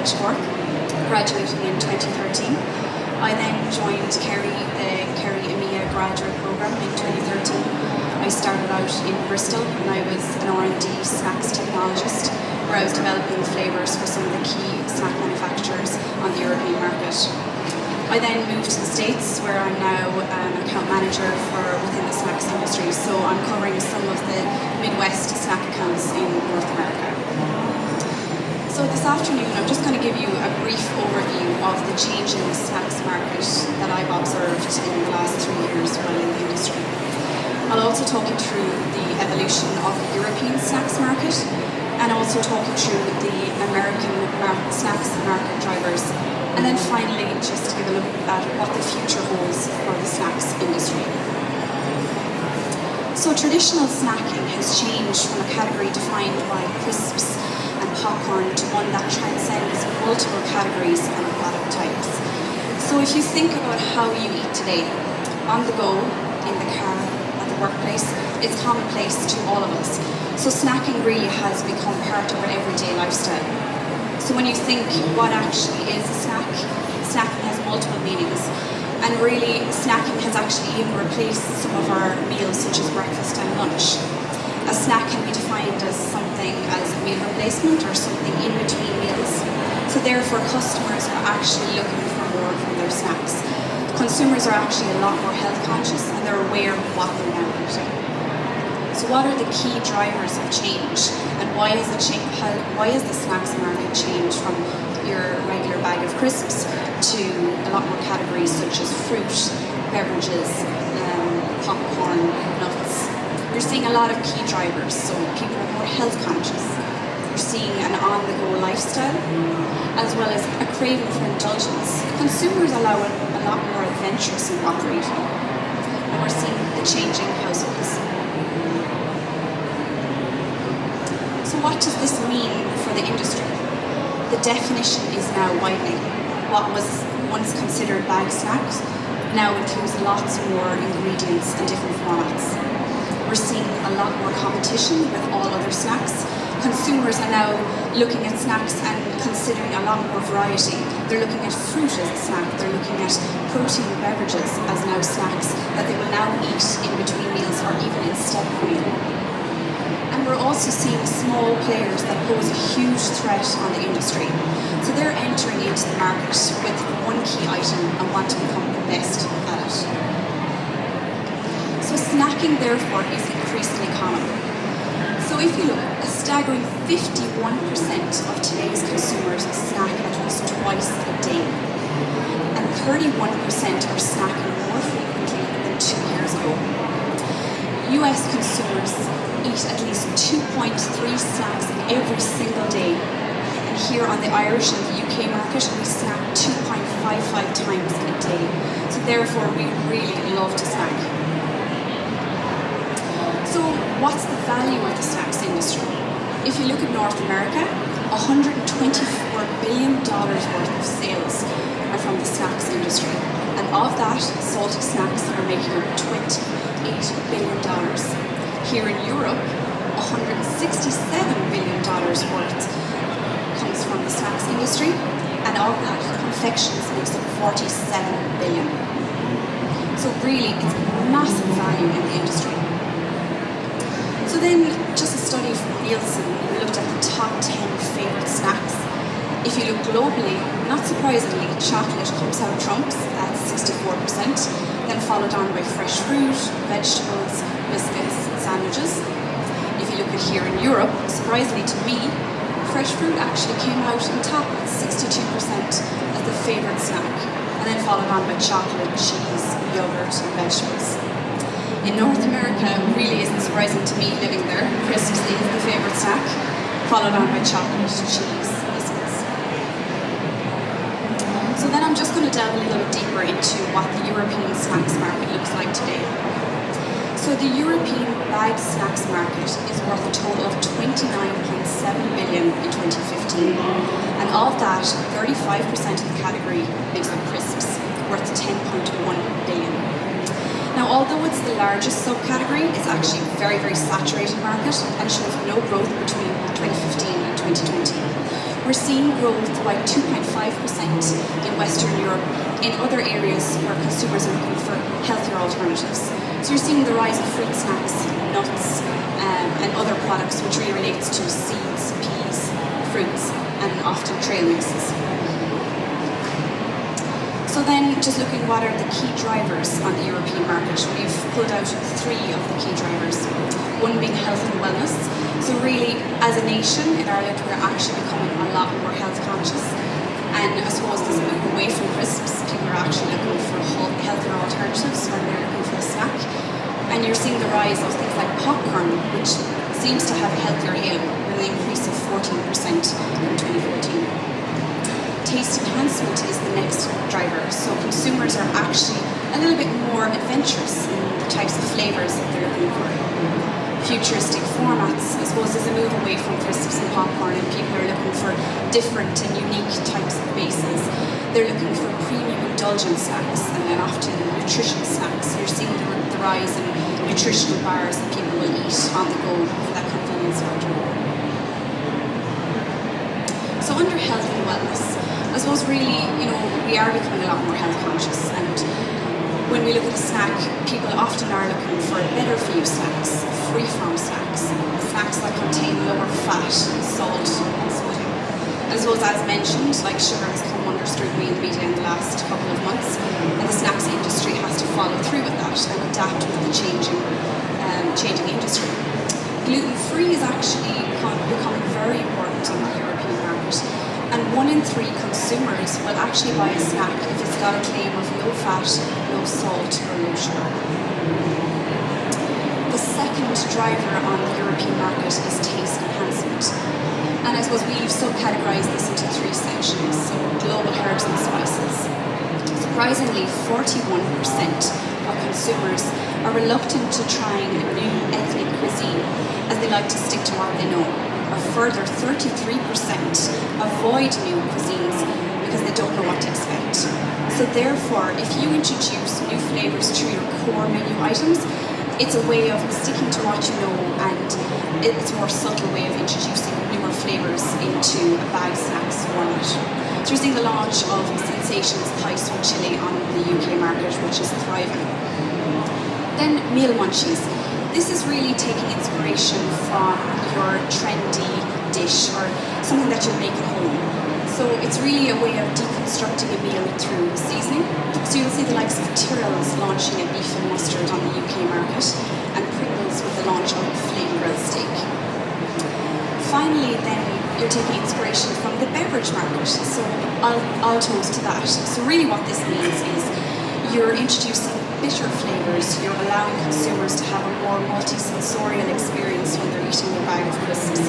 College Cork, graduating in 2013. I then joined Kerry, the Kerry EMEA graduate programme in 2013. I started out in Bristol and I was an R&D snacks technologist, where I was developing flavours for some of the key snack manufacturers on the European market. I then moved to the States, where I'm now an account manager within the snacks industry, so I'm covering some of the Midwest snack accounts in North America. So this afternoon I'm just going to give you a brief overview of the changing snacks market that I've observed in the last 3 years while in the industry. I'll also talk you through the evolution of the European snacks market, and also talk you through the American snacks market drivers, and then finally just give a look at what the future holds for the snacks industry. So traditional snacking has changed from a category defined by crisps and popcorn to one that transcends multiple categories and product types. So if you think about how you eat today, on the go, in the car, at the workplace, it's commonplace to all of us. So snacking really has become part of our everyday lifestyle. So when you think what actually is a snack, snacking has multiple meanings. And really, snacking has actually even replaced some of our meals, such as breakfast and lunch. A snack can be defined as something as a meal replacement or something in between meals. So therefore, customers are actually looking for more from their snacks. Consumers are actually a lot more health conscious and they're aware of what they're now eating. So what are the key drivers of change, and why has the snacks market changed from your regular bag of crisps to a lot more categories such as fruit, beverages, popcorn, nuts? You're seeing a lot of key drivers, so people are more health conscious. You're seeing an on-the-go lifestyle, as well as a craving for indulgence. Consumers allow a lot more adventurous in what they're eating, and we're seeing the changing households. So what does this mean for the industry? The definition is now widening. What was once considered bag snacks now includes lots more ingredients and different formats. We're seeing a lot more competition with all other snacks. Consumers are now looking at snacks and considering a lot more variety. They're looking at fruit as a snack. They're looking at protein beverages as now snacks that they will now eat in between meals or even instead of a meal. And we're also seeing small players that pose a huge threat on the industry. So they're entering into the market with one key item and want to become the best at it. So snacking, therefore, is increasingly common. So if you look, a staggering 51% of today's consumers snack at least twice a day. And 31% are snacking more frequently than 2 years ago. US consumers eat at least 2.3 snacks every single day. And here on the Irish and the UK market, we snack 2.55 times a day. So therefore, we really love to snack. So what's the value of the snacks industry? If you look at North America, $124 billion worth of sales are from the snacks industry. And of that, salty snacks are making up $28 billion. Here in Europe, $167 billion worth comes from the snacks industry, and of that, confections makes up $47 billion. So really, it's massive value in the industry. So then, just a study from Nielsen, we looked at the top 10 favourite snacks. If you look globally, not surprisingly, chocolate comes out trumps at 64%, then followed on by fresh fruit, vegetables, biscuits, and sandwiches. If you look at here in Europe, surprisingly to me, fresh fruit actually came out on top at 62% as the favourite snack, and then followed on by chocolate, cheese, yogurt, and vegetables. In North America, really isn't surprising to me living there. Crisps is the favourite snack, followed on by chocolate, cheese, biscuits. So then I'm just going to delve a little bit deeper into what the European snacks market looks like today. So the European bagged snacks market is worth a total of $29.7 billion in 2015. And of that, 35% of the category makes up crisps, worth $10.1 billion. Now, although it's the largest subcategory, it's actually a very, very saturated market and shows no growth between 2015 and 2020. We're seeing growth by 2.5% in Western Europe in other areas where consumers are looking for healthier alternatives. So you're seeing the rise of fruit snacks, nuts, and other products which really relates to seeds, peas, fruits, and often trail mixes. So then, just looking what are the key drivers on the European market, we've pulled out 3 of the key drivers. One being health and wellness. So really, as a nation in Ireland, we're actually becoming a lot more health conscious. And I suppose this move away from crisps, people are actually looking for healthier alternatives when they're looking for a snack. And you're seeing the rise of things like popcorn, which seems to have a healthier halo with an increase of 14% in 2014. Taste enhancement is the next driver. So consumers are actually a little bit more adventurous in the types of flavours that they're looking for. Futuristic formats, I suppose, is a move away from crisps and popcorn, and people are looking for different and unique types of bases. They're looking for premium indulgent snacks and then often nutritious snacks. You're seeing the rise in nutritional bars that people will eat on the go for that convenience factor. So under health and wellness, I suppose really, we are becoming a lot more health conscious, and when we look at a snack, people often are looking for better for you snacks, free from snacks, snacks that contain lower fat, salt, and sodium. I suppose, as mentioned, like sugar has come under scrutiny in the media in the last couple of months, and the snacks industry has to follow through with that and adapt with the changing industry. Gluten-free is actually becoming very important on the European market. And 1 in 3 consumers will actually buy a snack if it's got a claim of low fat, low salt, or low sugar. The second driver on the European market is taste enhancement. And I suppose we've subcategorized this into 3 sections. So global herbs and spices. Surprisingly, 41% of consumers are reluctant to trying a new ethnic cuisine as they like to stick to what they know. A further 33% avoid new cuisines because they don't know what to expect. So therefore, if you introduce new flavours to your core menu items, it's a way of sticking to what you know, and it's a more subtle way of introducing newer flavours into a bag snacks format. So you're seeing the launch of Sensations Thai Sweet Chili on the UK market, which is thriving. Then meal munchies. This is really taking inspiration from your trendy dish or something that you make at home. So it's really a way of deconstructing a meal through seasoning. So you'll see the likes of Tyrrell's launching a beef and mustard on the UK market, and Pringles with the launch of flame grilled steak. Finally, then, you're taking inspiration from the beverage market. So I'll toast to that. So really what this means is you're introducing bitter flavours, you're allowing consumers to have a more multi-sensorial experience when they're eating their bag of crisps.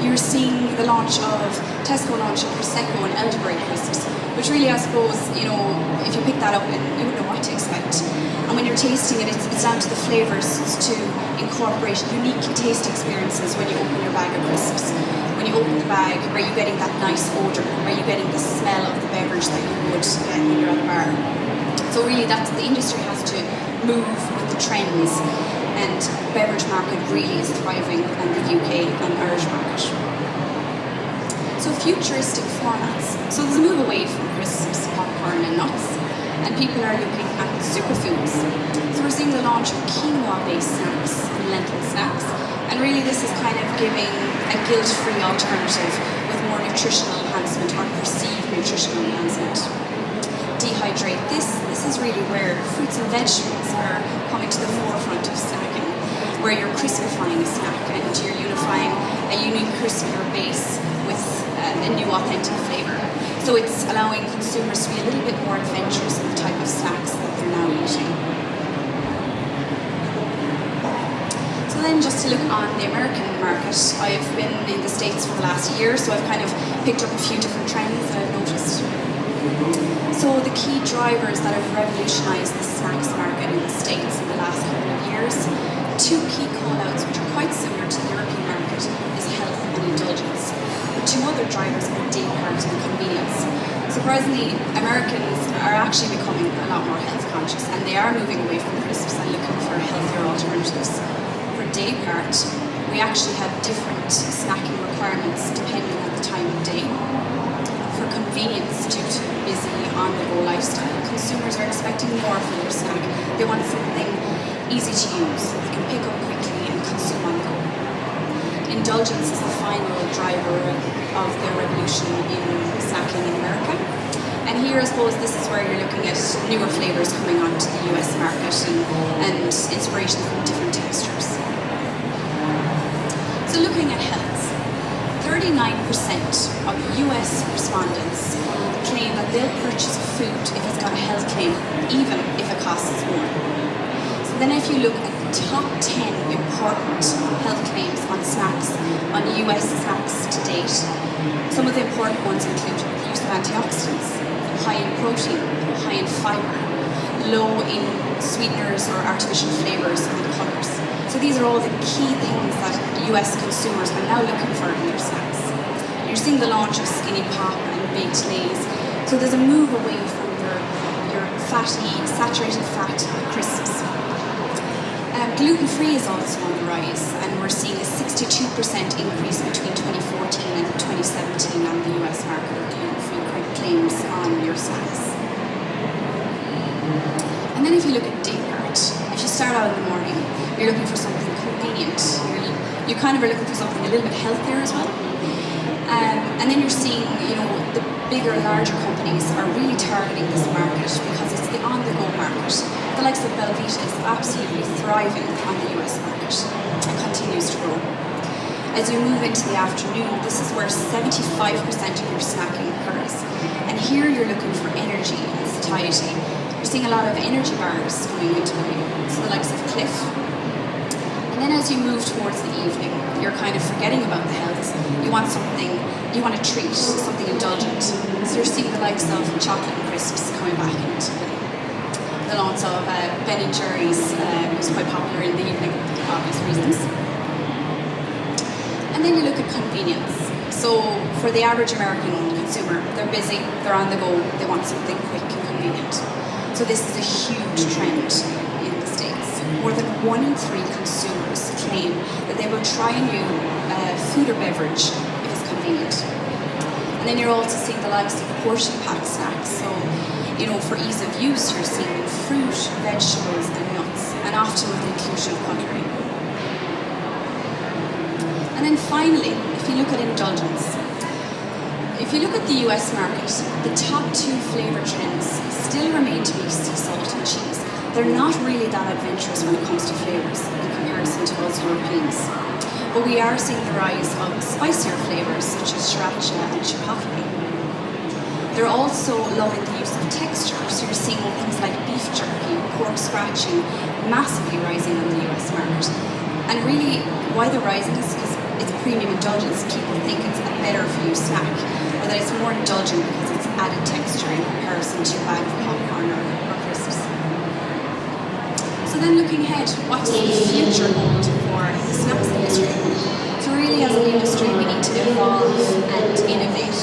You're seeing the launch of Tesco launching Prosecco and elderberry crisps, which really, I suppose, if you pick that up, you wouldn't know what to expect. And when you're tasting it, it's down to the flavours to incorporate unique taste experiences when you open your bag of crisps. When you open the bag, are you getting that nice odour? Are you getting the smell of the beverage that you would get when you're at the bar? So really, the industry has to move with the trends, and the beverage market really is thriving in the UK and Irish market. So futuristic formats. So there's a move away from crisps, popcorn and nuts, and people are looking at superfoods. So we're seeing the launch of quinoa-based snacks and lentil snacks, and really this is kind of giving a guilt-free alternative with more nutritional enhancement or perceived nutritional enhancement. Dehydrate. This is really where fruits and vegetables are coming to the forefront of snacking, where you're crispifying a snack and you're unifying a unique crispier base with a new authentic flavour. So it's allowing consumers to be a little bit more adventurous in the type of snacks that they're now eating. So then just to look on the American market, I've been in the States for the last year, so I've kind of picked up a few different trends that I've noticed. So the key drivers that have revolutionised the snacks market in the States in the last couple of years, 2 key call-outs which are quite similar to the European market is health and indulgence. The 2 other drivers are day part and convenience. Surprisingly, Americans are actually becoming a lot more health conscious, and they are moving away from crisps and looking for healthier alternatives. For day part, we we actually have different snacking requirements depending on the time of day. For convenience, due to busy on-the-go lifestyle, consumers are expecting more from their snack. They want something easy to use, they can pick up quickly and consume on the go. Indulgence is the final driver of the revolution in snacking in America. And here, I suppose, this is where you're looking at newer flavors coming onto the US market and inspiration from different textures. So looking at health, 39% of US respondents claim that they'll purchase food if it's got a health claim, even if it costs more. So then if you look at the top 10 important health claims on snacks, on US snacks to date, some of the important ones include the use of antioxidants, high in protein, high in fiber, low in sweeteners or artificial flavors and colors. So these are all the key things that US consumers are now looking for in their snacks. You're seeing the launch of Skinny Pop and Baked Lays. So there's a move away from your fatty, saturated fat crisps. Gluten-free is also on the rise, and we're seeing a 62% increase between 2014 and 2017 on the US market of gluten-free claims on your snacks. And then if you look at day part, if you start out in the morning, you're looking for something convenient. You kind of are looking for something a little bit healthier as well. And then you're seeing, the bigger, larger companies are really targeting this market because it's the on-the-go market. The likes of Belvita is absolutely thriving on the US market and continues to grow. As you move into the afternoon, this is where 75% of your snacking occurs. And here you're looking for energy and satiety. You're seeing a lot of energy bars coming into play, so the likes of Cliff. And then as you move towards the evening, you're kind of forgetting about the health. You want a treat, something indulgent. So you're seeing the likes of chocolate and crisps coming back into play. The launch of Ben & Jerry's was quite popular in the evening for obvious reasons. And then you look at convenience. So for the average American consumer, they're busy, they're on the go, they want something quick and convenient. So this is a huge trend in the States. More than 1 in 3 consumers claim that they will try a new food or beverage if it's convenient. And then you're also seeing the likes of portion pack snacks. So, for ease of use, you're seeing fruit, vegetables, and nuts, and often with the inclusion of cutlery. And then finally, if you look at indulgence, if you look at the US market, the top 2 flavor trends still remain to be sea salt and cheese. They're not really that adventurous when it comes to flavors in comparison to us Europeans. But we are seeing the rise of spicier flavors such as sriracha and chipotle. They're also loving the use of texture, so you're seeing things like beef jerky, pork scratching, massively rising on the US market. And really, why they're rising is because it's premium indulgence. People think it's a better for you snack, or that it's more indulgent because it's added texture in comparison to a bag of popcorn or crisps. So then looking ahead, what does the future hold for the snacks industry? So really as an industry we need to evolve and innovate.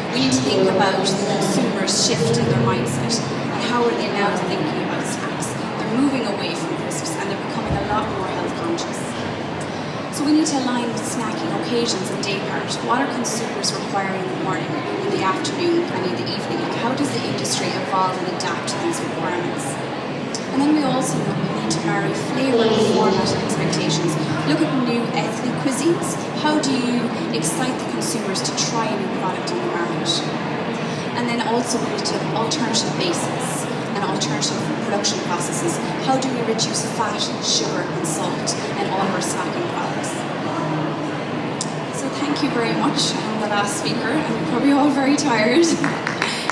We need to think about the consumer's shift in their mindset and how are they now thinking about snacks. They're moving away from crisps and they're becoming a lot more health conscious. So we need to align with snacking occasions and day part. What are consumers requiring in the morning, in the afternoon and in the evening? And how does the industry evolve and adapt to these requirements? And then we also need to marry flavour and format expectations. Look at new ethnic cuisines. How do you excite the consumers to try a new product in the market? And then also we need to have alternative bases and alternative production processes. How do we reduce fat, sugar and salt in all of our snacking products? So thank you very much. I'm the last speaker. I'm probably all very tired.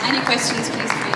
Any questions, please?